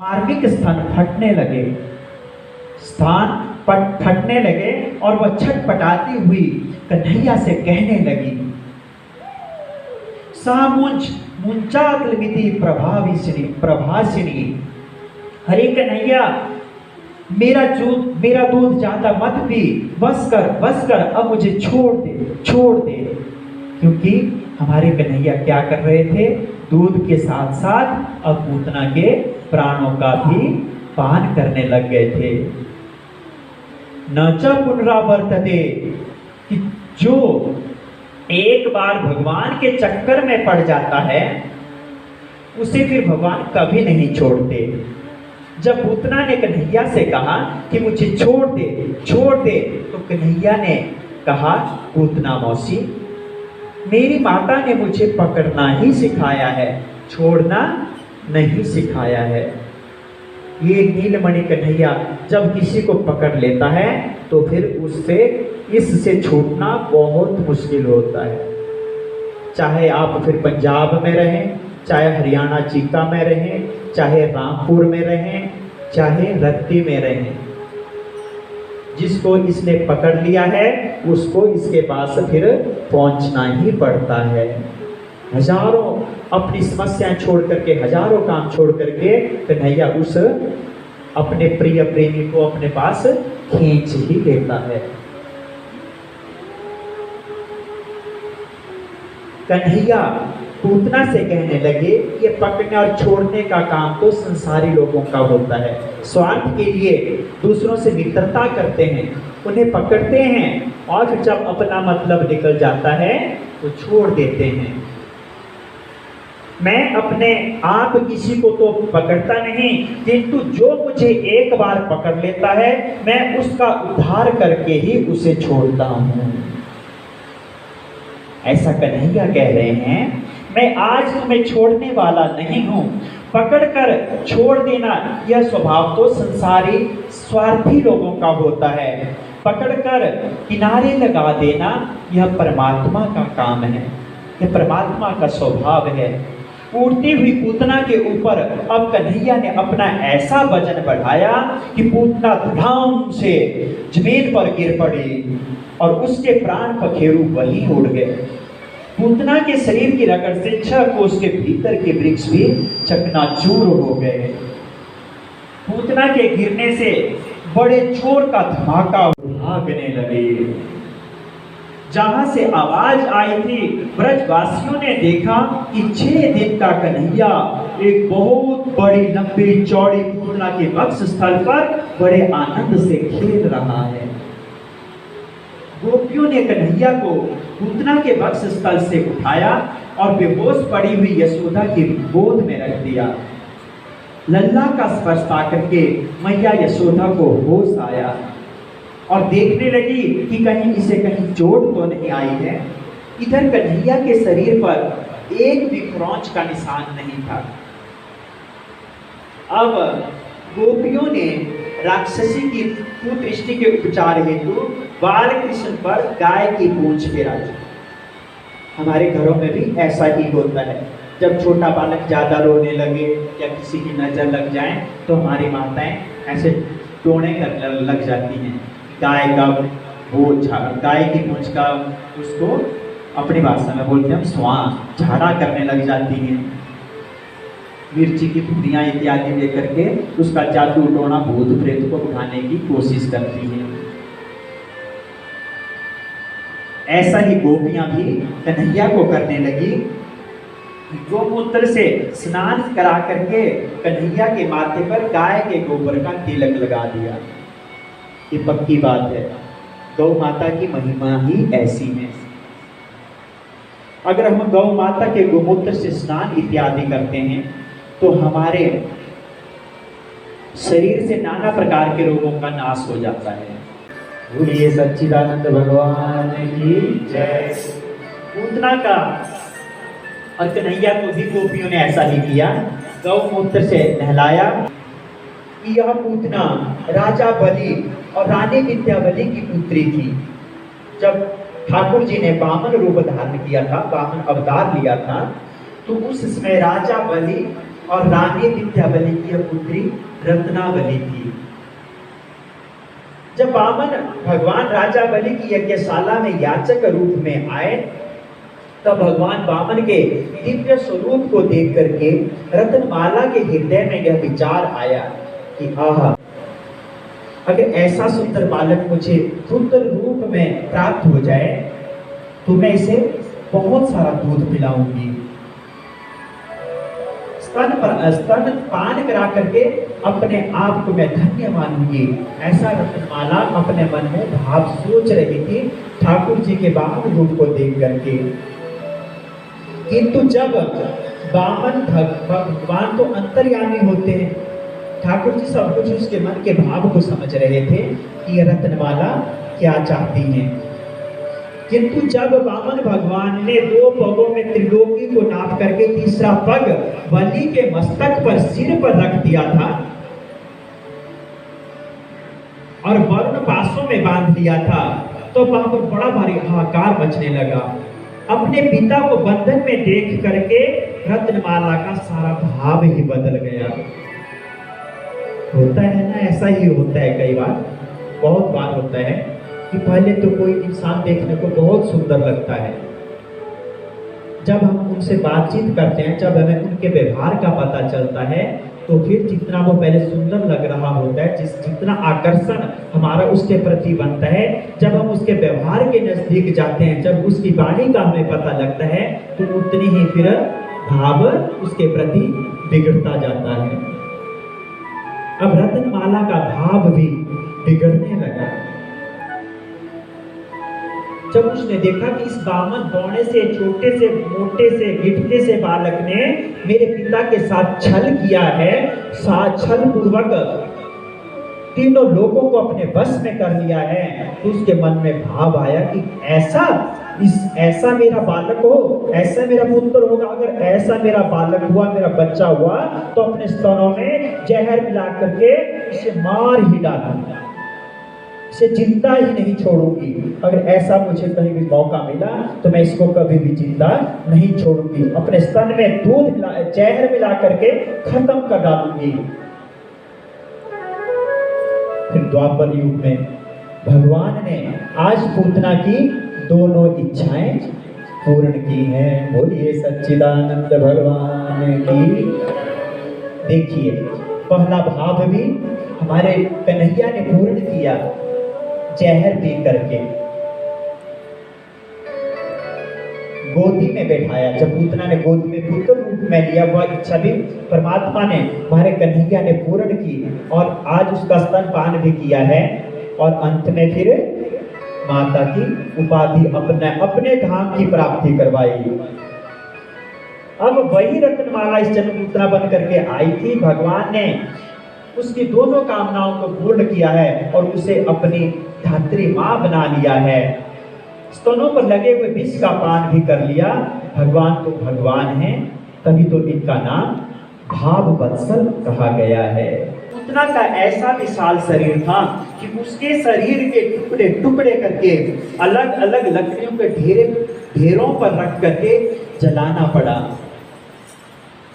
मार्मिक स्थान फटने लगे, फटने लगे और वह छटपटाती हुई कन्हैया से कहने लगी, सामुंच मुंचातलमिति प्रभासिनी, हरे कन्हैया मेरा दूध ज्यादा मत पी, बस कर अब मुझे छोड़ दे। क्योंकि हमारे कन्हैया क्या कर रहे थे, दूध के साथ साथ अब पूतना के प्राणों का भी पान करने लग गए थे। न च पुनरावर्तते, कि जो एक बार भगवान के चक्कर में पड़ जाता है उसे फिर भगवान कभी नहीं छोड़ते। जब पूतना ने कन्हैया से कहा कि मुझे छोड़ दे, तो कन्हैया ने कहा, पूतना मौसी, मेरी माता ने मुझे पकड़ना ही सिखाया है, छोड़ना नहीं सिखाया है। ये नीलमणि कन्हैया जब किसी को पकड़ लेता है तो फिर इससे छूटना बहुत मुश्किल होता है। चाहे आप फिर पंजाब में रहें, चाहे हरियाणा चीका में रहें, चाहे रामपुर में रहें, चाहे रत्ती में रहें, जिसको इसने पकड़ लिया है उसको इसके पास फिर पहुंचना ही पड़ता है। हजारों अपनी समस्याएं छोड़ करके, हजारों काम छोड़ करके कन्हैया उस अपने प्रिय प्रेमी को अपने पास खींच ही लेता है। कन्हैया पूतना से कहने लगे, ये पकड़ने और छोड़ने का काम तो संसारी लोगों का होता है। स्वार्थ के लिए दूसरों से मित्रता करते हैं, उन्हें पकड़ते हैं और फिर जब अपना मतलब निकल जाता है तो छोड़ देते हैं। मैं अपने आप किसी को तो पकड़ता नहीं, किंतु जो मुझे एक बार पकड़ लेता है मैं उसका उद्धार करके ही उसे छोड़ता हूं। ऐसा कन्हैया कह रहे हैं, मैं आज तुम्हें छोड़ने वाला नहीं हूं। पकड़कर छोड़ देना यह स्वभाव तो संसारी स्वार्थी लोगों का होता है, पकड़कर किनारे लगा देना यह परमात्मा का काम है, यह परमात्मा का स्वभाव है। उड़ती हुई पूतना के ऊपर अब कन्हैया ने अपना ऐसा वजन बढ़ाया कि पूतना धड़ाम से जमीन पर गिर पड़ी और उसके प्राण पखेरु वहीं उड़ गए। पूतना के शरीर की रगड़ से 6 कोस के भीतर के वृक्ष भी चकनाचूर हो गए। पूतना के गिरने से बड़े जोर का धमाका भागने लगे। जहां से आवाज आई थी, ब्रजवासियों ने देखा कि 6 दिन का कन्हैया एक बहुत बड़ी लंबी चौड़ी पूतना के वक्ष स्थल पर बड़े आनंद से खेल रहा है। गोपियों ने कन्हैया को पूतना के वक्ष स्थल से उठाया और बेहोश पड़ी हुई यशोदा की गोद में रख दिया। लल्ला का स्पर्श पाकर के मैया यशोदा को होश आया और देखने लगी कि कहीं इसे कहीं चोट तो नहीं आई है। इधर कन्हैया के शरीर पर एक भी खरोंच का निशान नहीं था। अब गोपियों ने राक्षसी की कुदृष्टि के उपचार हेतु बाल कृष्ण पर गाय की पूंछ फेरा दी। हमारे घरों में भी ऐसा ही होता है। जब छोटा बालक ज्यादा रोने लगे या किसी की नजर लग जाए तो हमारी माताएं ऐसे टोने करने लग जाती हैं। गाय की पूंछ का उसको अपनी भाषा में बोलते हैं स्वां, झाड़ा करने लग जाती हैं। मिर्ची की धुनिया इत्यादि लेकर के उसका जादू टोना भूत प्रेत को उठाने की कोशिश करती हैं। ऐसा ही गोपियां भी कन्हैया को करने लगी। गोमूत्र से स्नान करा करके कन्हैया के माथे पर गाय के गोबर का तिलक लगा दिया। ये पक्की बात है, गौ माता की महिमा ही ऐसी है। अगर हम गौ माता के गोमूत्र से स्नान इत्यादि करते हैं तो हमारे शरीर से नाना प्रकार के रोगों का नाश हो जाता है। बोलिए सच्चिदानंद भगवान की जय। पूतना का और कन्हैया को भी गोपियों ने ऐसा ही किया, गौमूत्र से नहलाया। यह पूतना राजा बलि और रानी विद्यावली की पुत्री थी। जब ठाकुर जी ने वामन रूप धारण किया था, वामन अवतार लिया था, तो उस समय राजा बलि और रानी विद्यावली की यह पुत्री रत्नावली थी। जब वामन भगवान राजा बलि की यज्ञशाला में याचक रूप में आए, तब भगवान वामन के दिव्य स्वरूप को देख करके रत्नमाला के हृदय में यह विचार आया कि आहा, अगर ऐसा सुंदर बालक मुझे पुत्र रूप में प्राप्त हो जाए तो मैं इसे बहुत सारा दूध पिलाऊंगी। स्तन पान करा करके अपने आप को मैं धन्य मानूंगी। ऐसा रत्नमाला अपने मन में भाव सोच रही थी ठाकुर जी के वामन रूप को देख करके। किंतु जब वामन भगवान तो अंतर्यामी होते हैं, ठाकुर जी सब कुछ उसके मन के भाव को समझ रहे थे कि यह रत्नमाला क्या चाहती है। किंतु जब वामन भगवान ने 2 पगों में त्रिलोकी को नाप करके तीसरा पग बलि के मस्तक पर, सिर पर रख दिया था और वर्ण पासों में बांध दिया था, तो वहां पर बड़ा भारी हाहाकार मचने लगा। अपने पिता को बंधन में देख करके रत्नमाला का सारा भाव ही बदल गया। होता है ना, ऐसा ही होता है, कई बार, बहुत बार होता है कि पहले तो कोई इंसान देखने को बहुत सुंदर लगता है, जब हम उनसे बातचीत करते हैं, जब हमें उनके व्यवहार का पता चलता है, तो फिर जितना वो पहले सुंदर लग रहा होता है, जितना आकर्षण हमारा उसके प्रति बनता है, जब हम उसके व्यवहार के नजदीक जाते हैं, जब उसकी वाणी का हमें पता लगता है, तो उतनी ही फिर भाव उसके प्रति बिगड़ता जाता है। अब रत्नमाला का भाव भी बिगड़ने लगा जब उसने देखा कि इस बामन बौने से, छोटे से, मोटे से, गिठते से बालक ने मेरे पिता के साथ छल किया है, छल पूर्वक तीनों लोगों को अपने बस में कर लिया है। तो उसके मन में भाव आया कि ऐसा मेरा बालक हो, ऐसा मेरा पुत्र होगा। अगर ऐसा मेरा बालक हुआ, मेरा बच्चा हुआ, तो अपने स्तनों में जहर मिला करके इसे मार ही डालूंगा, इसे जिंदा ही नहीं छोड़ूंगी। अगर ऐसा मुझे कहीं भी मौका मिला तो मैं इसको कभी भी जिंदा नहीं छोड़ूंगी। अपने स्तन में दूध जहर मिला करके खत्म कर डालूंगी। फिर द्वापर युग में भगवान ने आज पूतना की दोनों इच्छाएं पूर्ण की हैं। बोलिए सच्चिदानंद भगवान की। देखिए, पहला भाव भी हमारे कन्हैया ने पूर्ण किया, जहर पी करके गोदी में बैठाया। जब पूतना ने गोदी में पुत्र रूप में लिया, वह इच्छा भी परमात्मा ने, हमारे कन्हैया ने पूर्ण की और आज उसका स्तनपान भी किया है। और अंत में फिर माता की उपाधि, अपने धाम की प्राप्ति करवाई। अब वही रत्नमाला इस जन्म पुत्रा बन करके आई थी। भगवान ने उसकी दोनों कामनाओं को पूर्ण किया है और उसे अपनी धात्री मां बना लिया है। स्तनों पर लगे हुए विष का पान भी कर लिया। भगवान तो भगवान हैं, तभी तो इनका नाम भाव वत्सल कहा गया है। पूतना का ऐसा विशाल शरीर था कि उसके शरीर के टुकड़े टुकड़े करके अलग अलग लकड़ियों के ढेरों पर रख करके जलाना पड़ा।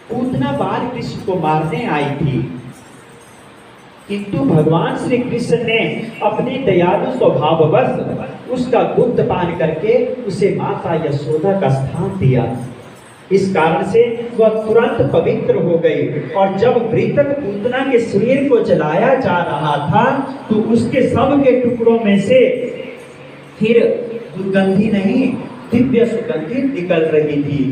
पूतना बाल कृष्ण को मारने आई थी, किंतु भगवान श्री कृष्ण ने अपने दयालु स्वभाववश उसका दूध पान करके उसे माता यशोदा का स्थान दिया। इस कारण से वह तुरंत पवित्र हो गई। और जब मृतक पूतना के शरीर को जलाया जा रहा था, तो उसके सब के टुकड़ों में से फिर दुर्गंधी नहीं, दिव्य सुगंधी निकल रही थी,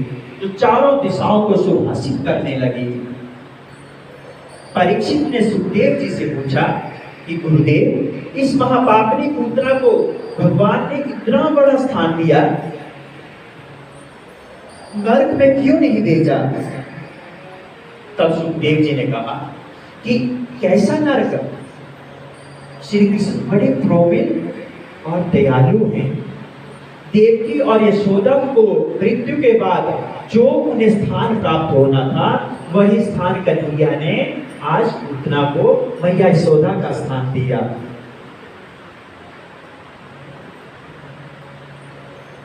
जो चारों दिशाओं को सुभाषित करने लगी। परीक्षित ने सुखदेव जी से पूछा कि गुरुदेव, इस महापापनी पूतना को भगवान ने इतना बड़ा स्थान दिया, नरक में क्यों नहीं भेजा? तब सुखदेव जी ने कहा कि कैसा नरक? श्री कृष्ण बड़े प्रवीण और दयालु हैं। देवकी और यशोदा को मृत्यु के बाद जो उन्हें स्थान प्राप्त होना था, वही स्थान कन्हैया ने आज पूतना को मैया यशोदा का स्थान दिया।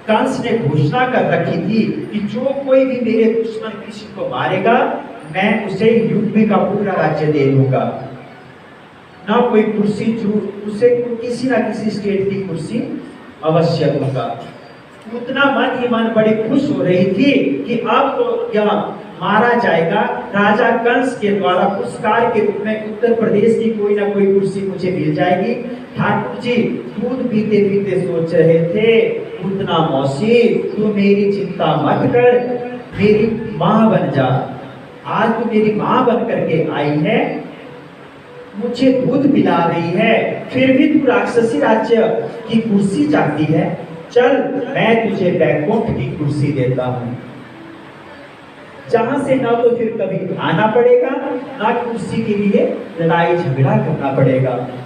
कंस ने घोषणा कर रखी थी कि जो कोई भी मेरे दुश्मन कृष्ण को मारेगा, मैं उसे यूपी का पूरा राज्य दे दूंगा, ना कोई कुर्सी उसे किसी ना किसी स्टेट की कुर्सी अवश्य दूंगा। उतना मन ही मन बड़ी खुश हो रही थी कि अब तो यह मारा जाएगा, राजा कंस के द्वारा पुरस्कार के रूप में उत्तर प्रदेश की कोई ना कोई कुर्सी मुझे मिल जाएगी। ठाकुर जी दूध पीते पीते सोच रहे थे, उतना मौसी तू मेरी चिंता मत कर, मेरी माँ बन जा। आज तू मेरी माँ बन करके आई है, मुझे दूध पिला रही है, फिर भी तू राक्षसी राज्य की कुर्सी चाहती है। चल मैं तुझे बैकुंठ की कुर्सी देता हूँ, जहां से ना तो फिर कभी आना पड़ेगा, ना कुर्सी के लिए लड़ाई झगड़ा करना पड़ेगा।